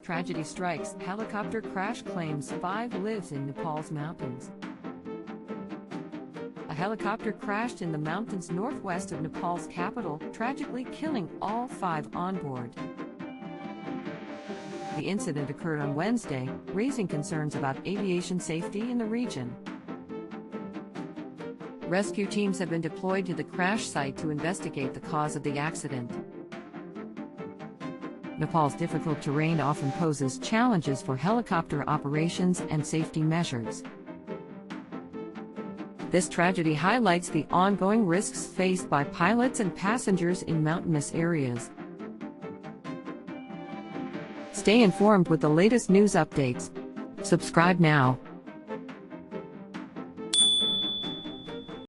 Tragedy strikes, helicopter crash claims 5 lives in Nepal's mountains. A helicopter crashed in the mountains northwest of Nepal's capital, tragically killing all 5 on board. The incident occurred on Wednesday, raising concerns about aviation safety in the region. Rescue teams have been deployed to the crash site to investigate the cause of the accident. Nepal's difficult terrain often poses challenges for helicopter operations and safety measures. This tragedy highlights the ongoing risks faced by pilots and passengers in mountainous areas. Stay informed with the latest news updates. Subscribe now.